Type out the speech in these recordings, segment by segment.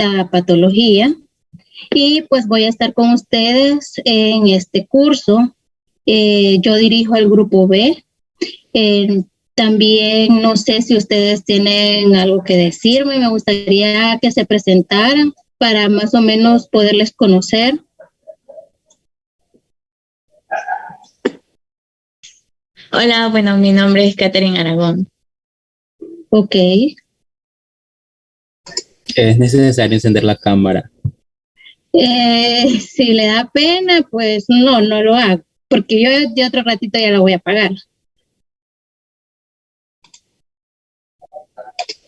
la patología y pues voy a estar con ustedes en este curso. Yo dirijo el grupo B. También no sé si ustedes tienen algo que decirme, me gustaría que se presentaran para más o menos poderles conocer. Hola, bueno, mi nombre es Catherine Aragón. Ok. Es necesario encender la cámara. Si le da pena, pues no lo hago, porque yo de otro ratito ya la voy a apagar.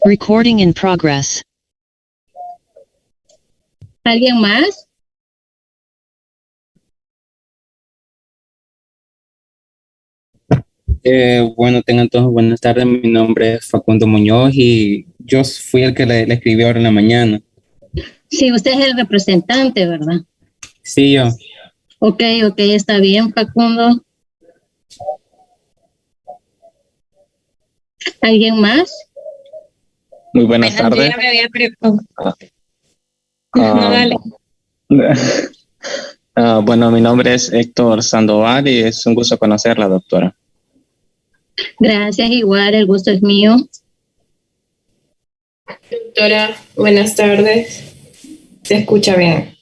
Recording in progress. ¿Alguien más? Bueno, tengan todos buenas tardes. Mi nombre es Facundo Muñoz y yo fui el que le escribí ahora en la mañana. Sí, usted es el representante, ¿verdad? Sí, yo. Ok, está bien, Facundo. ¿Alguien más? Muy buenas tardes. Dale. Bueno, mi nombre es Héctor Sandoval y es un gusto conocerla, doctora. Gracias, igual, el gusto es mío. Doctora, buenas tardes. ¿Se escucha bien?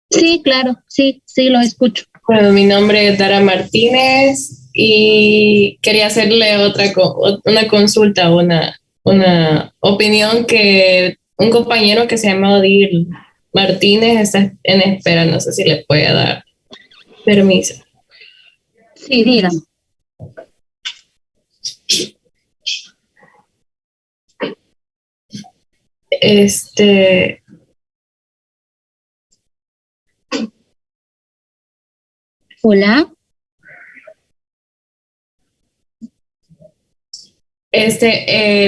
Sí, claro, sí, lo escucho. Bueno, mi nombre es Dara Martínez y quería hacerle una consulta, una opinión que un compañero que se llama Odil Martínez está en espera. No sé si le puede dar permiso. Sí, dígame. Hola.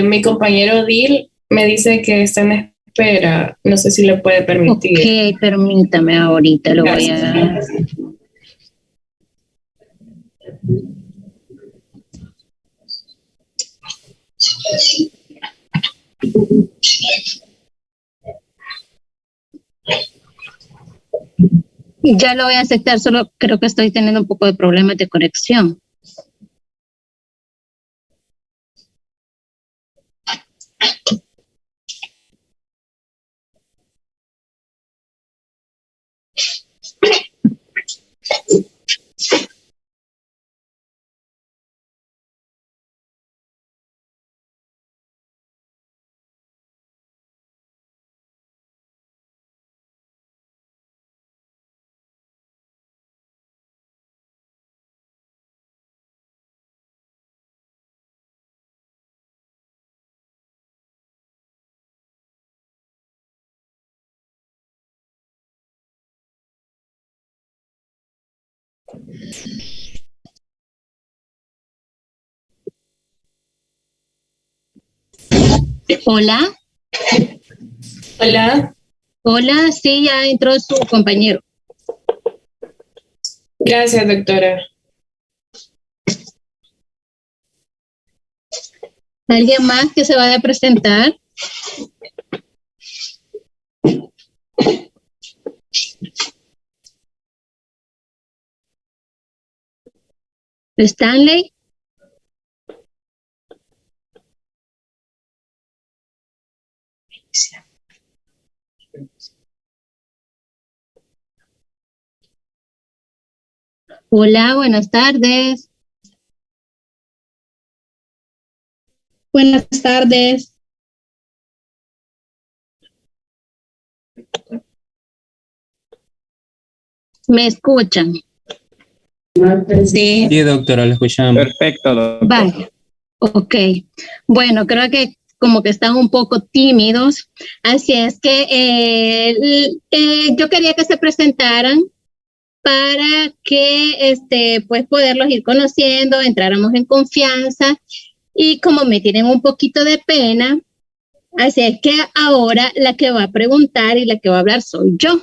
Mi compañero Odil me dice que está en espera. No sé si le puede permitir. Ok, permítame, ahorita lo voy a... Ya lo voy a aceptar, solo creo que estoy teniendo un poco de problemas de conexión. Hola. Hola. Hola, sí, ya entró su compañero. Gracias, doctora. ¿Alguien más que se vaya a presentar? Stanley. Hola, buenas tardes. Buenas tardes. ¿Me escuchan? Sí, doctora, lo escuchamos. Perfecto, doctora. Vale. Ok. Bueno, creo que como que están un poco tímidos, así es que yo quería que se presentaran para que pues poderlos ir conociendo, entráramos en confianza y como me tienen un poquito de pena, así es que ahora la que va a preguntar y la que va a hablar soy yo.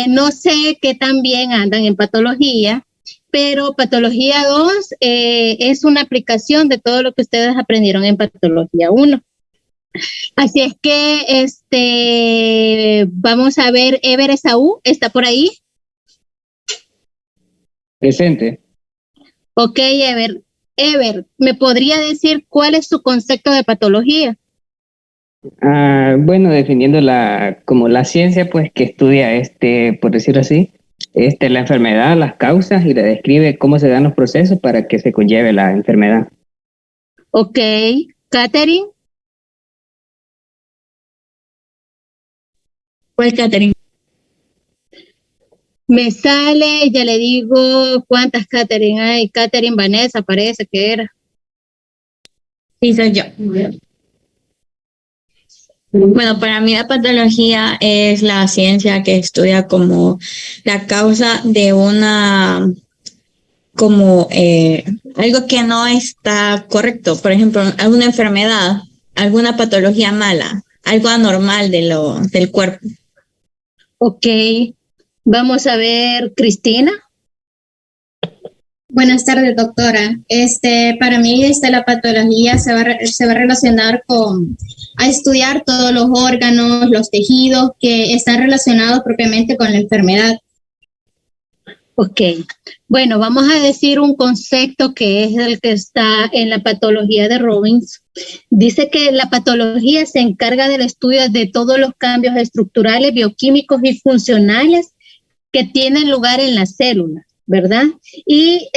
No sé qué tan bien andan en patología, pero Patología 2 es una aplicación de todo lo que ustedes aprendieron en Patología 1. Así es que vamos a ver, Ever Esaú, ¿está por ahí? Presente. Ok, Ever. Ever, ¿me podría decir cuál es su concepto de patología? Bueno, definiendo como la ciencia, pues que estudia, por decirlo así, la enfermedad, las causas y le describe cómo se dan los procesos para que se conlleve la enfermedad. Ok, Catherine. ¿Cuál, Catherine? Me sale, ya le digo cuántas Catherine hay. Catherine Vanessa parece que era. Sí, soy yo. Bueno, para mí la patología es la ciencia que estudia como la causa de como algo que no está correcto. Por ejemplo, alguna enfermedad, alguna patología mala, algo anormal del cuerpo. Ok, vamos a ver, Cristina. Buenas tardes, doctora. Para mí, la patología se va a relacionar a estudiar todos los órganos, los tejidos que están relacionados propiamente con la enfermedad. Ok, bueno, vamos a decir un concepto que es el que está en la patología de Robbins. Dice que la patología se encarga del estudio de todos los cambios estructurales, bioquímicos y funcionales que tienen lugar en las células, ¿verdad? Y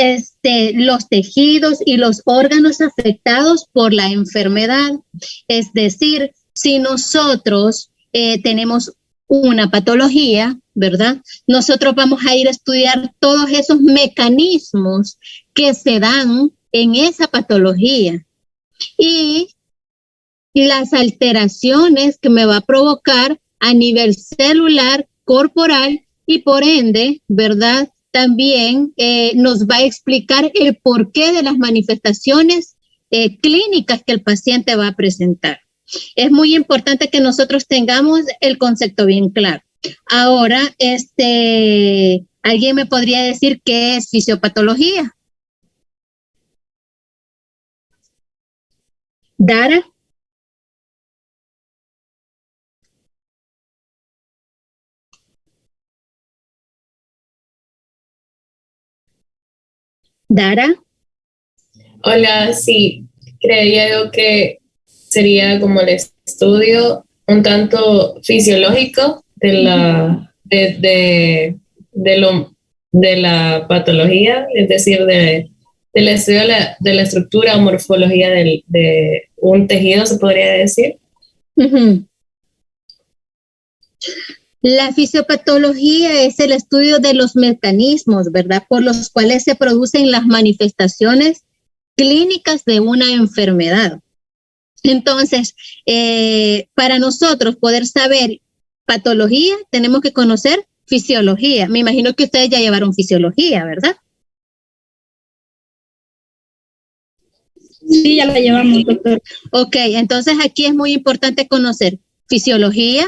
los tejidos y los órganos afectados por la enfermedad. Es decir, si nosotros tenemos una patología, ¿verdad? Nosotros vamos a ir a estudiar todos esos mecanismos que se dan en esa patología y las alteraciones que me va a provocar a nivel celular, corporal y por ende, ¿verdad? También nos va a explicar el porqué de las manifestaciones clínicas que el paciente va a presentar. Es muy importante que nosotros tengamos el concepto bien claro. Ahora, ¿alguien me podría decir qué es fisiopatología? Dara. Dara. Hola, sí, creería yo que sería como el estudio un tanto fisiológico de la patología, es decir, del estudio de la estructura o morfología de un tejido, se podría decir. Uh-huh. La fisiopatología es el estudio de los mecanismos, ¿verdad?, por los cuales se producen las manifestaciones clínicas de una enfermedad. Entonces, para nosotros poder saber patología, tenemos que conocer fisiología. Me imagino que ustedes ya llevaron fisiología, ¿verdad? Sí, ya la llevamos, doctor. Ok, entonces aquí es muy importante conocer fisiología,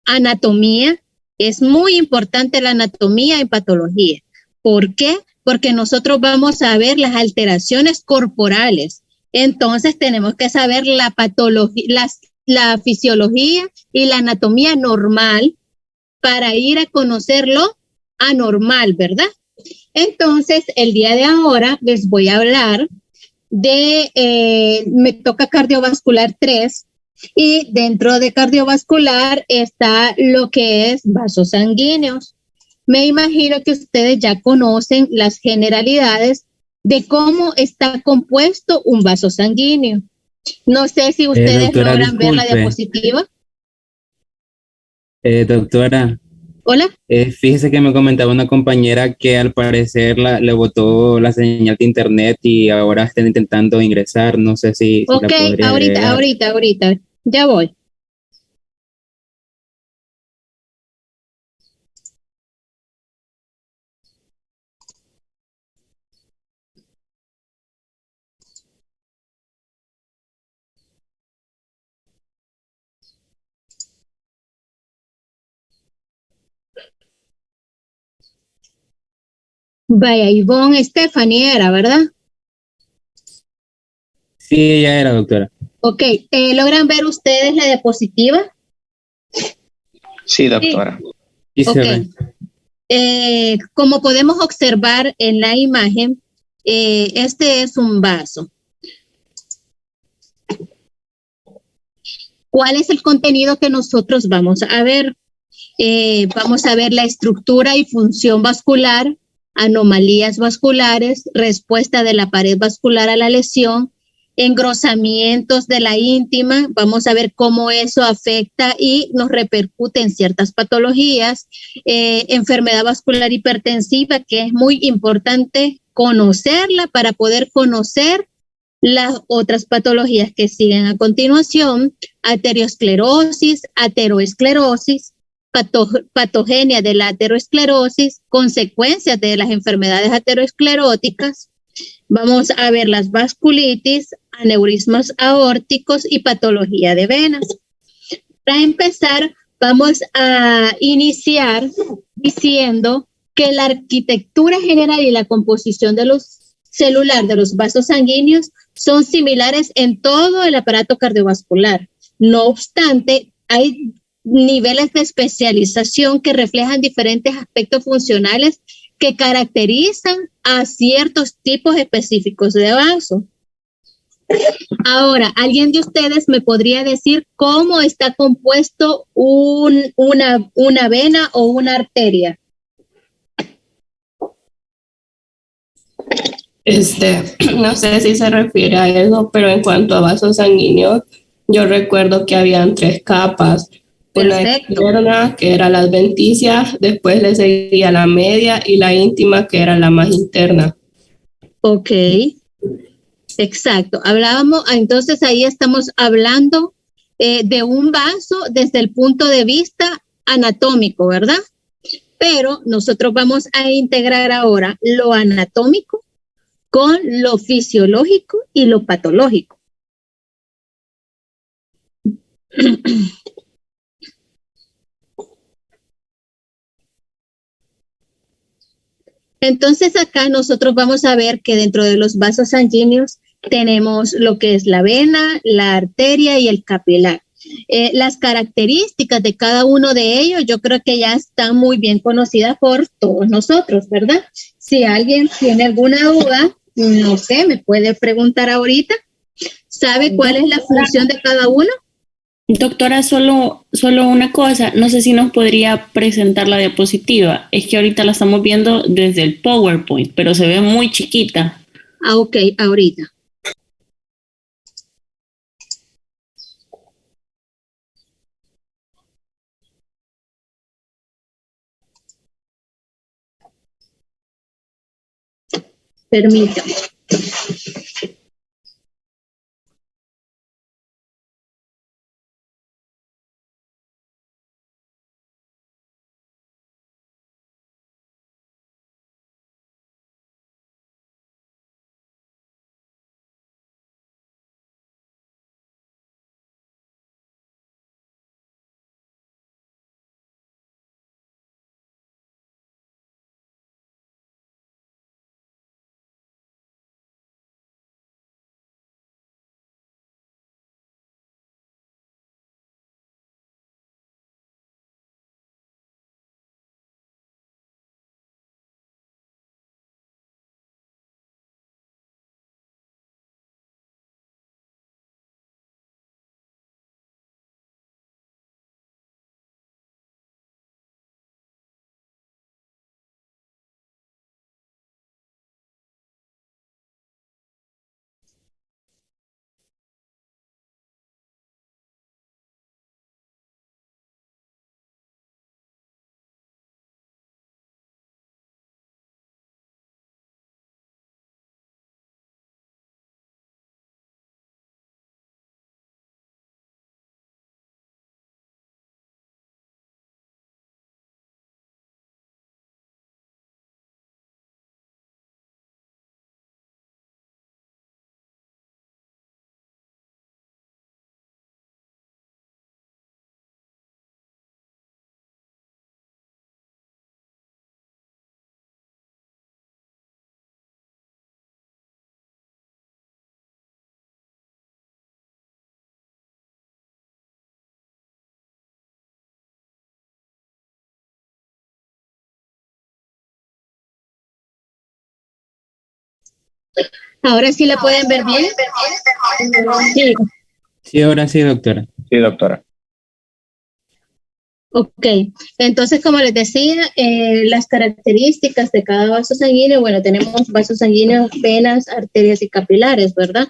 anatomía. Es muy importante la anatomía en patología. ¿Por qué? Porque nosotros vamos a ver las alteraciones corporales. Entonces tenemos que saber la patología, la fisiología y la anatomía normal para ir a conocer lo anormal, ¿verdad? Entonces, el día de ahora les voy a hablar me toca cardiovascular 3 y dentro de cardiovascular está lo que es vasos sanguíneos. Me imagino que ustedes ya conocen las generalidades de cómo está compuesto un vaso sanguíneo. No sé si ustedes Doctora, logran ver la disculpe. diapositiva. Doctora, Hola. fíjese que me comentaba una compañera que al parecer le botó la señal de internet y ahora están intentando ingresar. No sé si la Ok, podría agregar. ahorita. Ya voy. Vaya, Ivonne Stephanie era, ¿verdad? Sí, ella era, doctora. Ok, ¿logran ver ustedes la diapositiva? Sí, doctora. Y se Ok. ve. Como podemos observar en la imagen, este es un vaso. ¿Cuál es el contenido que nosotros vamos a ver? Vamos a ver la estructura y función vascular, anomalías vasculares, respuesta de la pared vascular a la lesión, engrosamientos de la íntima, vamos a ver cómo eso afecta y nos repercute en ciertas patologías, enfermedad vascular hipertensiva, que es muy importante conocerla para poder conocer las otras patologías que siguen a continuación, arteriosclerosis, ateroesclerosis, patogenia de la ateroesclerosis, consecuencias de las enfermedades ateroscleróticas. Vamos a ver las vasculitis, aneurismas aórticos y patología de venas. Para empezar, vamos a iniciar diciendo que la arquitectura general y la composición de los celular de los vasos sanguíneos son similares en todo el aparato cardiovascular. No obstante, hay niveles de especialización que reflejan diferentes aspectos funcionales que caracterizan a ciertos tipos específicos de vaso. Ahora, ¿alguien de ustedes me podría decir cómo está compuesto una vena o una arteria? No sé si se refiere a eso, pero en cuanto a vasos sanguíneos, yo recuerdo que habían 3 capas. Una Perfecto. externa, que era la adventicia, después le seguía la media y la íntima, que era la más interna. Ok, exacto. Entonces ahí estamos hablando de un vaso desde el punto de vista anatómico, ¿verdad? Pero nosotros vamos a integrar ahora lo anatómico con lo fisiológico y lo patológico. Entonces acá nosotros vamos a ver que dentro de los vasos sanguíneos tenemos lo que es la vena, la arteria y el capilar. Las características de cada uno de ellos yo creo que ya están muy bien conocidas por todos nosotros, ¿verdad? Si alguien tiene alguna duda, no sé, me puede preguntar ahorita. ¿Sabe cuál es la función de cada uno? Doctora, solo una cosa, no sé si nos podría presentar la diapositiva. Es que ahorita la estamos viendo desde el PowerPoint, pero se ve muy chiquita. Ah, ok, ahorita. Permítame. ¿Ahora sí la pueden ver bien? Sí. Sí, ahora sí, doctora. Sí, doctora. Ok, entonces como les decía, las características de cada vaso sanguíneo, bueno, tenemos vasos sanguíneos, venas, arterias y capilares, ¿verdad?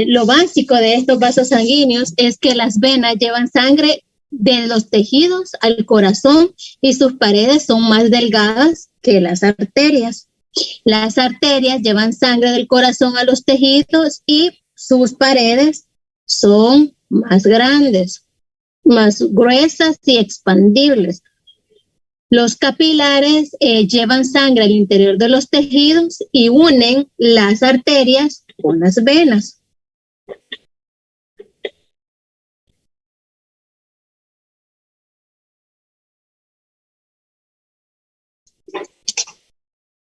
Lo básico de estos vasos sanguíneos es que las venas llevan sangre de los tejidos al corazón y sus paredes son más delgadas que las arterias. Las arterias llevan sangre del corazón a los tejidos y sus paredes son más grandes, más gruesas y expandibles. Los capilares llevan sangre al interior de los tejidos y unen las arterias con las venas.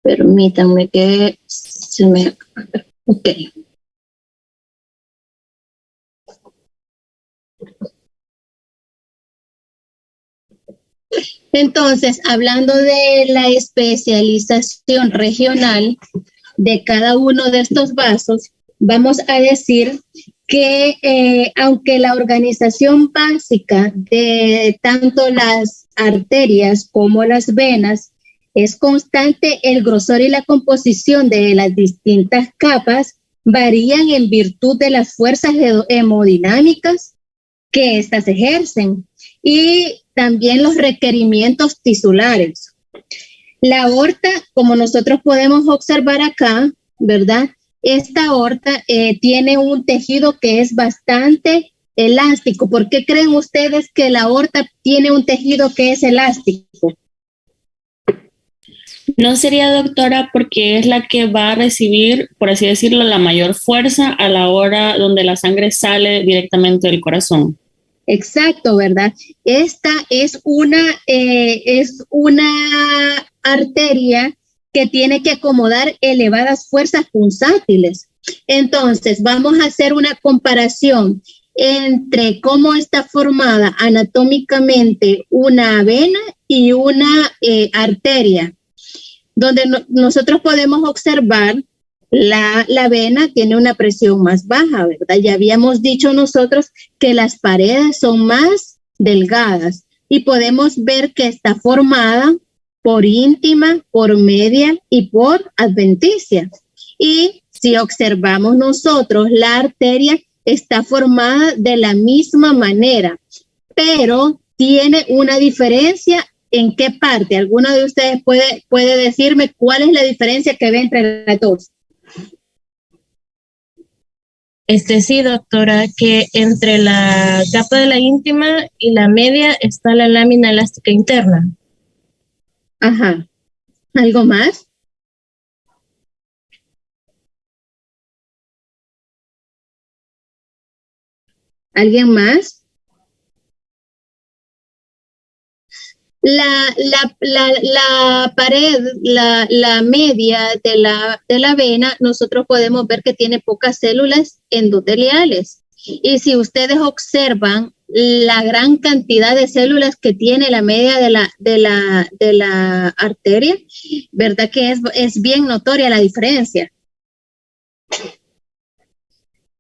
Permítanme que se me... Ok. Entonces, hablando de la especialización regional de cada uno de estos vasos, vamos a decir que aunque la organización básica de tanto las arterias como las venas es constante, el grosor y la composición de las distintas capas varían en virtud de las fuerzas hemodinámicas que éstas ejercen y también los requerimientos tisulares. La aorta, como nosotros podemos observar acá, ¿verdad? Esta aorta tiene un tejido que es bastante elástico. ¿Por qué creen ustedes que la aorta tiene un tejido que es elástico? No sería, doctora, porque es la que va a recibir, por así decirlo, la mayor fuerza a la hora donde la sangre sale directamente del corazón. Exacto, ¿verdad? Esta es una arteria que tiene que acomodar elevadas fuerzas pulsátiles. Entonces, vamos a hacer una comparación entre cómo está formada anatómicamente una vena y una arteria, donde nosotros podemos observar la vena tiene una presión más baja, ¿verdad? Ya habíamos dicho nosotros que las paredes son más delgadas y podemos ver que está formada por íntima, por media y por adventicia. Y si observamos nosotros, la arteria está formada de la misma manera, pero tiene una diferencia. ¿En qué parte? ¿Alguno de ustedes puede decirme cuál es la diferencia que ve entre las dos? Sí, doctora, que entre la capa de la íntima y la media está la lámina elástica interna. Ajá. ¿Algo más? ¿Alguien más? La pared, la media de la vena, nosotros podemos ver que tiene pocas células endoteliales. Y si ustedes observan la gran cantidad de células que tiene la media de la arteria, ¿verdad que es bien notoria la diferencia?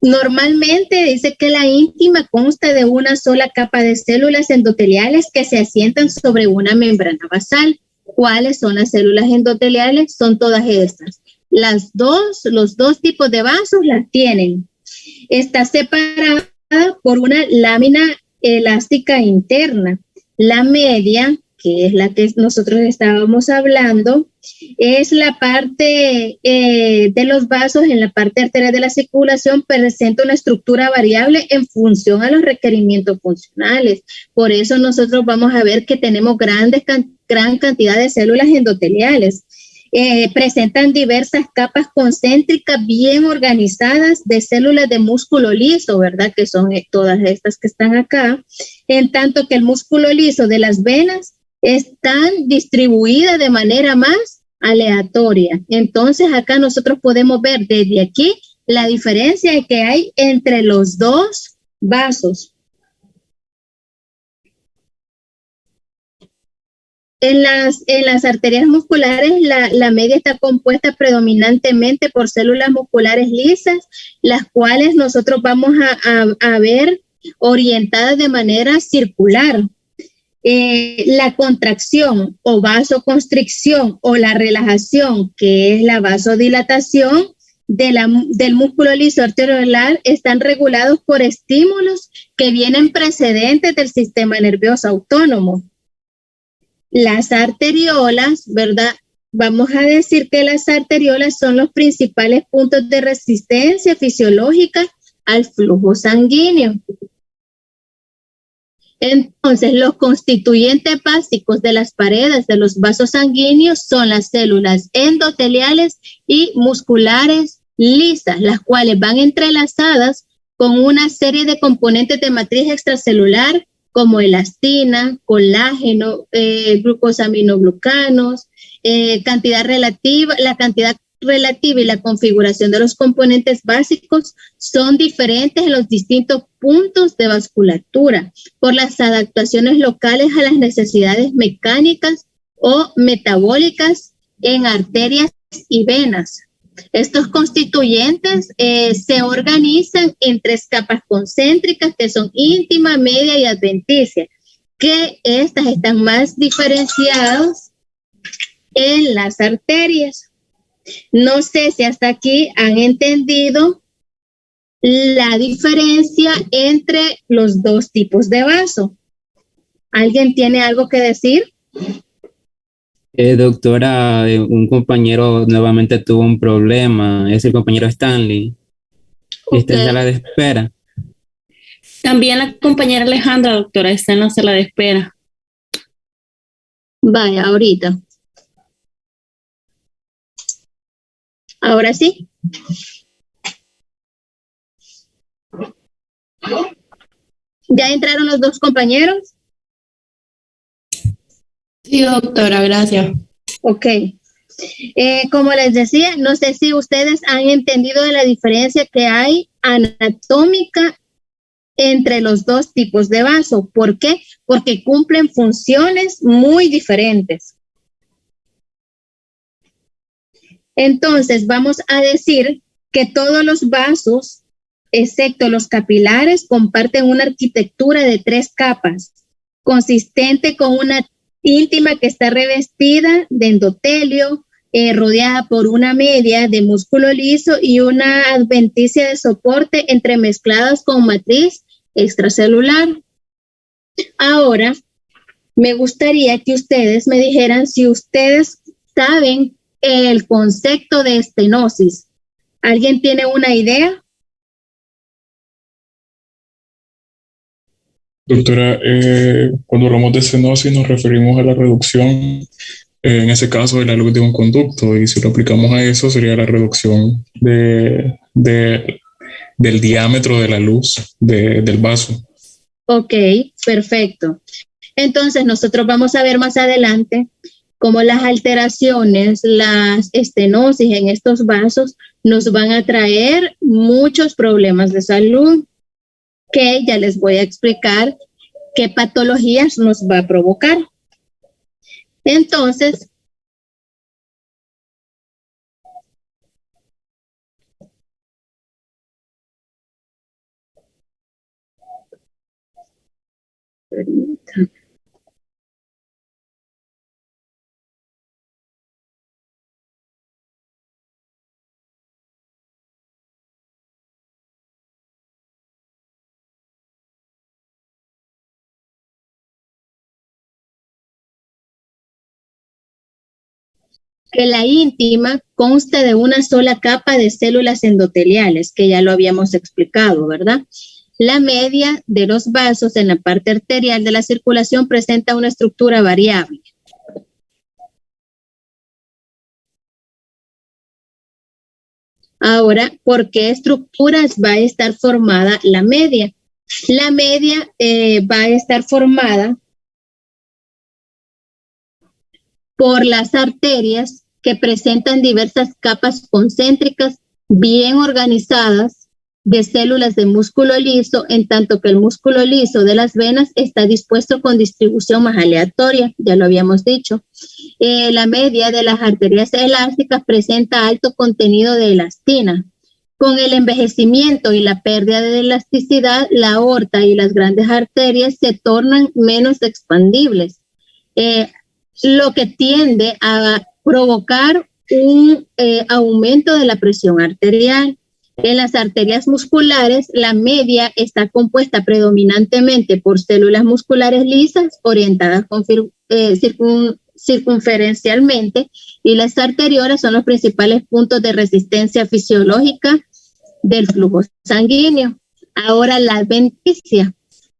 Normalmente dice que la íntima consta de una sola capa de células endoteliales que se asientan sobre una membrana basal. ¿Cuáles son las células endoteliales? Son todas estas. Los dos tipos de vasos las tienen. Está separada por una lámina elástica interna. La media, que es la que nosotros estábamos hablando, es la parte de los vasos en la parte arterial de la circulación, presenta una estructura variable en función a los requerimientos funcionales. Por eso nosotros vamos a ver que tenemos gran cantidad de células endoteliales. Presentan diversas capas concéntricas bien organizadas de células de músculo liso, ¿verdad? Que son todas estas que están acá, en tanto que el músculo liso de las venas están distribuidas de manera más aleatoria. Entonces acá nosotros podemos ver desde aquí la diferencia que hay entre los dos vasos. En las arterias musculares, la media está compuesta predominantemente por células musculares lisas, las cuales nosotros vamos a ver orientadas de manera circular. La contracción o vasoconstricción o la relajación, que es la vasodilatación del músculo liso arteriolar, están regulados por estímulos que vienen precedentes del sistema nervioso autónomo. Las arteriolas, ¿verdad? Vamos a decir que las arteriolas son los principales puntos de resistencia fisiológica al flujo sanguíneo. Entonces, los constituyentes básicos de las paredes de los vasos sanguíneos son las células endoteliales y musculares lisas, las cuales van entrelazadas con una serie de componentes de matriz extracelular como elastina, colágeno, glucosaminoglucanos, la cantidad relativa y la configuración de los componentes básicos son diferentes en los distintos puntos de vasculatura por las adaptaciones locales a las necesidades mecánicas o metabólicas en arterias y venas. Estos constituyentes se organizan en 3 capas concéntricas que son íntima, media y adventicia, que estas están más diferenciadas en las arterias. No sé si hasta aquí han entendido la diferencia entre los 2 tipos de vaso. ¿Alguien tiene algo que decir? Doctora, un compañero nuevamente tuvo un problema, es el compañero Stanley. Está en sala de espera. También la compañera Alejandra, doctora, está en la sala de espera. Vaya, ahorita. Ahora sí. ¿Ya entraron los 2 compañeros? Sí, doctora, gracias. Ok. Como les decía, no sé si ustedes han entendido de la diferencia que hay anatómica entre los 2 tipos de vaso. ¿Por qué? Porque cumplen funciones muy diferentes. Entonces, vamos a decir que todos los vasos, excepto los capilares, comparten una arquitectura de 3 capas, consistente con una íntima que está revestida de endotelio, rodeada por una media de músculo liso y una adventicia de soporte entremezcladas con matriz extracelular. Ahora, me gustaría que ustedes me dijeran si ustedes saben el concepto de estenosis. ¿Alguien tiene una idea? Doctora, cuando hablamos de estenosis nos referimos a la reducción, en ese caso, de la luz de un conducto, y si lo aplicamos a eso sería la reducción del diámetro de la luz del vaso. Ok, perfecto. Entonces, nosotros vamos a ver más adelante cómo las alteraciones, las estenosis en estos vasos nos van a traer muchos problemas de salud, que ya les voy a explicar qué patologías nos va a provocar. Entonces, que la íntima consta de una sola capa de células endoteliales, que ya lo habíamos explicado, ¿verdad? La media de los vasos en la parte arterial de la circulación presenta una estructura variable. Ahora, ¿por qué estructuras va a estar formada la media? La media va a estar formada por las arterias que presentan diversas capas concéntricas bien organizadas de células de músculo liso, en tanto que el músculo liso de las venas está dispuesto con distribución más aleatoria, ya lo habíamos dicho. La media de las arterias elásticas presenta alto contenido de elastina. Con el envejecimiento y la pérdida de elasticidad, la aorta y las grandes arterias se tornan menos expandibles, lo que tiende a provocar un aumento de la presión arterial. En las arterias musculares, la media está compuesta predominantemente por células musculares lisas orientadas circunferencialmente, y las arteriolas son los principales puntos de resistencia fisiológica del flujo sanguíneo. Ahora, la adventicia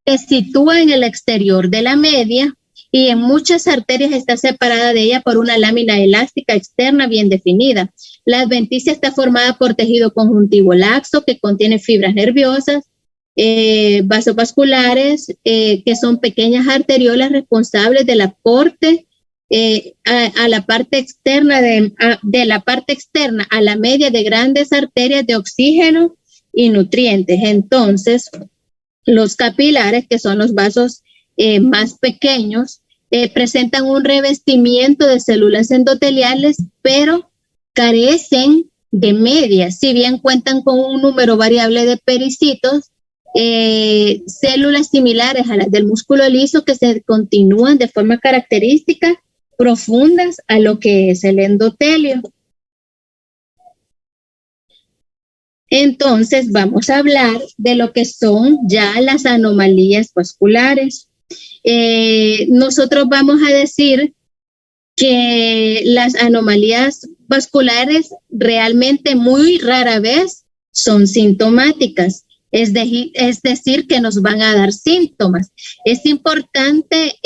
se sitúa en el exterior de la media y en muchas arterias está separada de ella por una lámina elástica externa bien definida. La adventicia está formada por tejido conjuntivo laxo que contiene fibras nerviosas, vasovasculares, que son pequeñas arteriolas responsables del aporte a la parte externa de la parte externa a la media de grandes arterias de oxígeno y nutrientes. Entonces, los capilares, que son los vasos más pequeños, presentan un revestimiento de células endoteliales, pero carecen de medias, si bien cuentan con un número variable de pericitos, células similares a las del músculo liso que se continúan de forma característica profundas a lo que es el endotelio. Entonces vamos a hablar de lo que son ya las anomalías vasculares. Nosotros vamos a decir que las anomalías vasculares realmente muy rara vez son sintomáticas, es decir, que nos van a dar síntomas. Es importante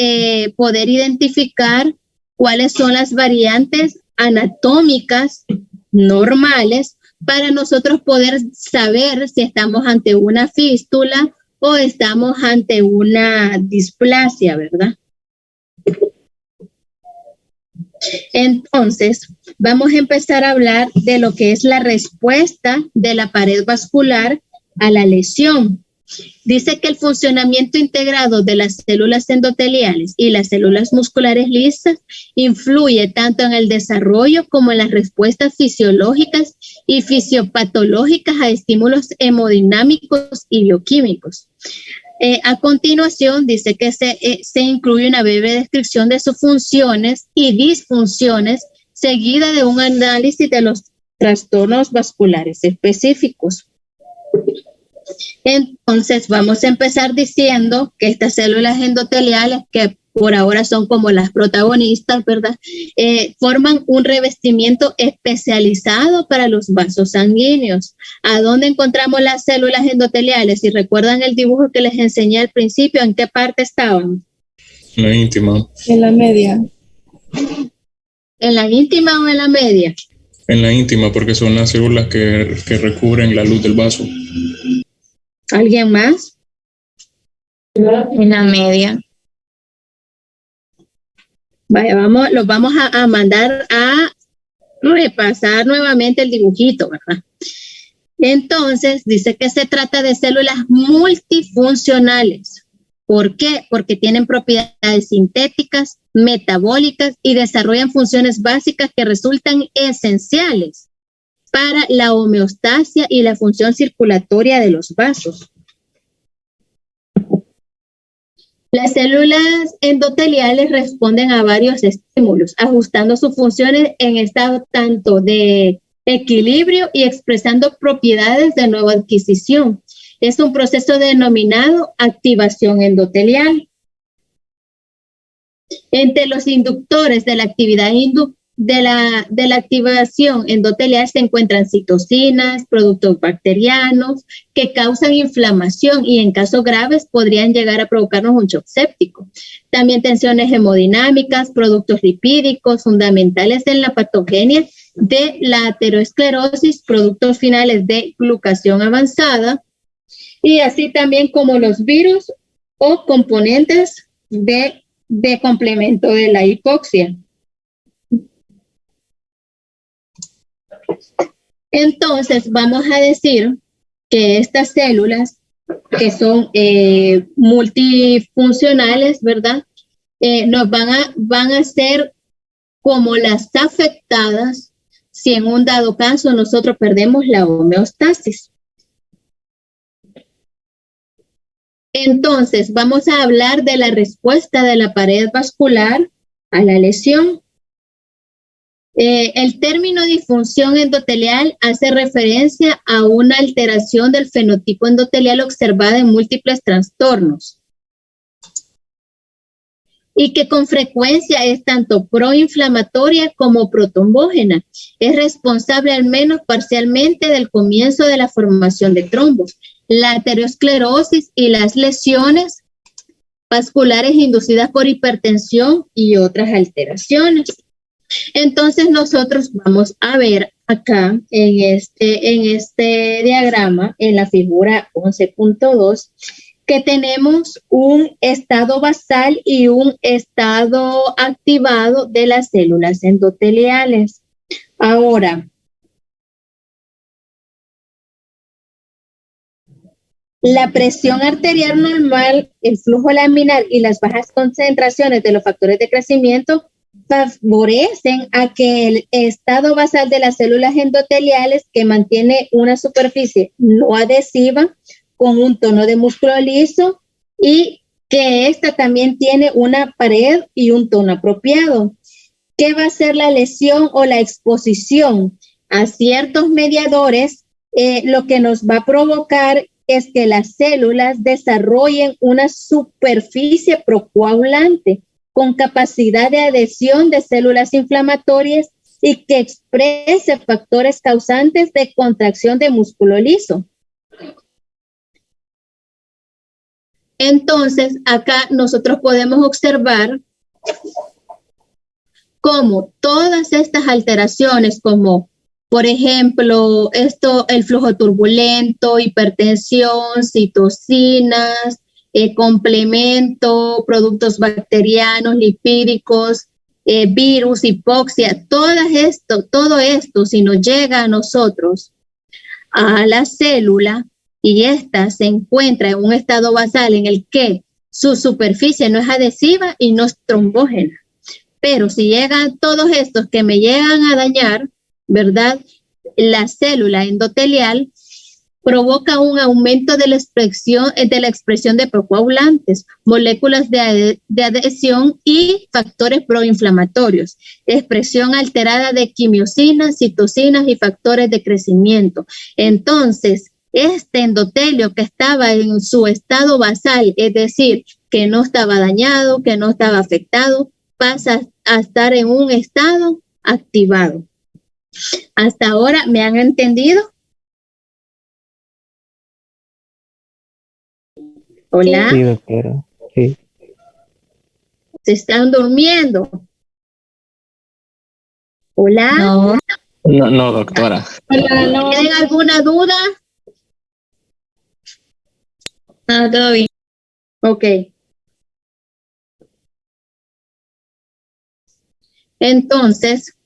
poder identificar cuáles son las variantes anatómicas normales para nosotros poder saber si estamos ante una fístula o estamos ante una displasia, ¿verdad? Entonces, vamos a empezar a hablar de lo que es la respuesta de la pared vascular a la lesión. Dice que el funcionamiento integrado de las células endoteliales y las células musculares lisas influye tanto en el desarrollo como en las respuestas fisiológicas y fisiopatológicas a estímulos hemodinámicos y bioquímicos. A continuación, dice que se incluye una breve descripción de sus funciones y disfunciones, seguida de un análisis de los trastornos vasculares específicos. Entonces, vamos a empezar diciendo que estas células endoteliales, que por ahora son como las protagonistas, ¿verdad? Forman un revestimiento especializado para los vasos sanguíneos. ¿A dónde encontramos las células endoteliales? Si recuerdan el dibujo que les enseñé al principio, ¿en qué parte estaban? En la íntima. En la media. ¿En la íntima o en la media? En la íntima, porque son las células que recubren la luz del vaso. ¿Alguien más? En la media. Vaya, los vamos a mandar a repasar nuevamente el dibujito, ¿verdad? Entonces, dice que se trata de células multifuncionales. ¿Por qué? Porque tienen propiedades sintéticas, metabólicas y desarrollan funciones básicas que resultan esenciales para la homeostasia y la función circulatoria de los vasos. Las células endoteliales responden a varios estímulos, ajustando sus funciones en estado tanto de equilibrio y expresando propiedades de nueva adquisición. Es un proceso denominado activación endotelial. Entre los inductores de la actividad de la activación endotelial se encuentran citocinas, productos bacterianos que causan inflamación y en casos graves podrían llegar a provocarnos un shock séptico. También tensiones hemodinámicas, productos lipídicos fundamentales en la patogenia de la aterosclerosis, productos finales de glucación avanzada y así también como los virus o componentes de complemento de la hipoxia. Entonces, vamos a decir que estas células, que son multifuncionales, ¿verdad? Nos van a ser como las afectadas si en un dado caso nosotros perdemos la homeostasis. Entonces, vamos a hablar de la respuesta de la pared vascular a la lesión. El término disfunción endotelial hace referencia a una alteración del fenotipo endotelial observada en múltiples trastornos y que con frecuencia es tanto proinflamatoria como protrombógena. Es responsable al menos parcialmente del comienzo de la formación de trombos, la aterosclerosis y las lesiones vasculares inducidas por hipertensión y otras alteraciones. Entonces nosotros vamos a ver acá en este diagrama, en la figura 11.2, que tenemos un estado basal y un estado activado de las células endoteliales. Ahora, la presión arterial normal, el flujo laminar y las bajas concentraciones de los factores de crecimiento favorecen a que el estado basal de las células endoteliales, que mantiene una superficie no adhesiva con un tono de músculo liso y que esta también tiene una pared y un tono apropiado. ¿Qué va a ser la lesión o la exposición a ciertos mediadores? Lo que nos va a provocar es que las células desarrollen una superficie procoagulante con capacidad de adhesión de células inflamatorias y que exprese factores causantes de contracción de músculo liso. Entonces, acá nosotros podemos observar cómo todas estas alteraciones, como por ejemplo, el flujo turbulento, hipertensión, citocinas, complemento, productos bacterianos, lipídicos, virus, hipoxia, todo esto, si nos llega a nosotros, a la célula, y ésta se encuentra en un estado basal en el que su superficie no es adhesiva y no es trombógena. Pero si llegan todos estos que me llegan a dañar, ¿verdad? La célula endotelial provoca un aumento de la expresión de procoagulantes, moléculas de adhesión y factores proinflamatorios, expresión alterada de quimiosinas, citocinas y factores de crecimiento. Entonces, este endotelio que estaba en su estado basal, es decir, que no estaba dañado, que no estaba afectado, pasa a estar en un estado activado. ¿Hasta ahora me han entendido? Hola. Sí, doctora. Sí. ¿Se están durmiendo? Hola. No, doctora. ¿Tienen alguna duda? No, todo bien. Ok. Entonces,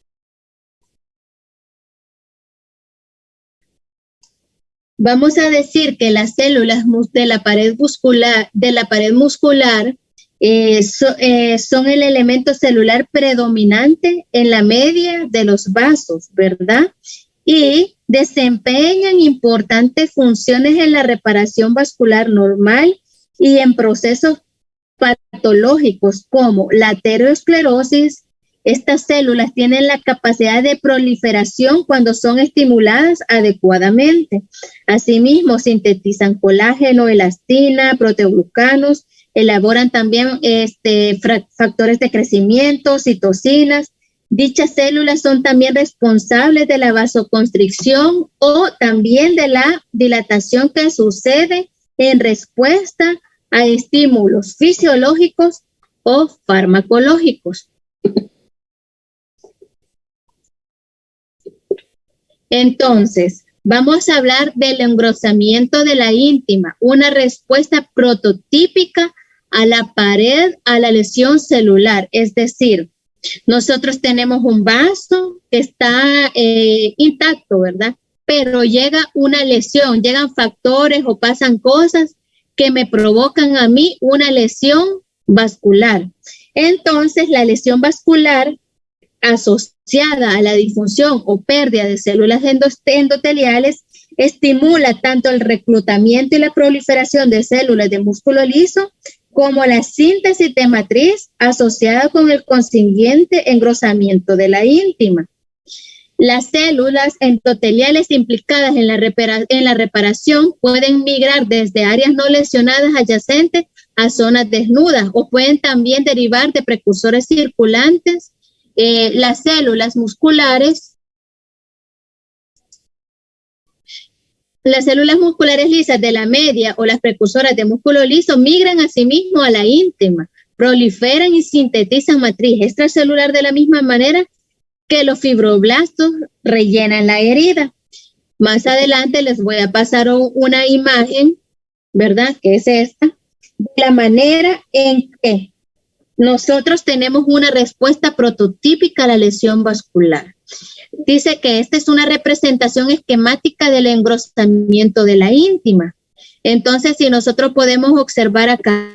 vamos a decir que las células de la pared muscular son el elemento celular predominante en la media de los vasos, ¿verdad? Y desempeñan importantes funciones en la reparación vascular normal y en procesos patológicos como la aterosclerosis. Estas células tienen la capacidad de proliferación cuando son estimuladas adecuadamente. Asimismo, sintetizan colágeno, elastina, proteoglucanos, elaboran también factores de crecimiento, citocinas. Dichas células son también responsables de la vasoconstricción o también de la dilatación que sucede en respuesta a estímulos fisiológicos o farmacológicos. Entonces, vamos a hablar del engrosamiento de la íntima, una respuesta prototípica a la pared, a la lesión celular. Es decir, nosotros tenemos un vaso que está intacto, ¿verdad? pero llega una lesión, llegan factores o pasan cosas que me provocan a mí una lesión vascular. Entonces, la lesión vascular asociada a la disfunción o pérdida de células endoteliales estimula tanto el reclutamiento y la proliferación de células de músculo liso como la síntesis de matriz asociada con el consiguiente engrosamiento de la íntima. Las células endoteliales implicadas en la reparación pueden migrar desde áreas no lesionadas adyacentes a zonas desnudas o pueden también derivar de precursores circulantes. Las células musculares lisas de la media o las precursoras de músculo liso migran asimismo a la íntima, proliferan y sintetizan matriz extracelular de la misma manera que los fibroblastos rellenan la herida. Más adelante les voy a pasar una imagen, ¿verdad? Que es esta, de la manera en que nosotros tenemos una respuesta prototípica a la lesión vascular. Dice que esta es una representación esquemática del engrosamiento de la íntima. Entonces, si nosotros podemos observar acá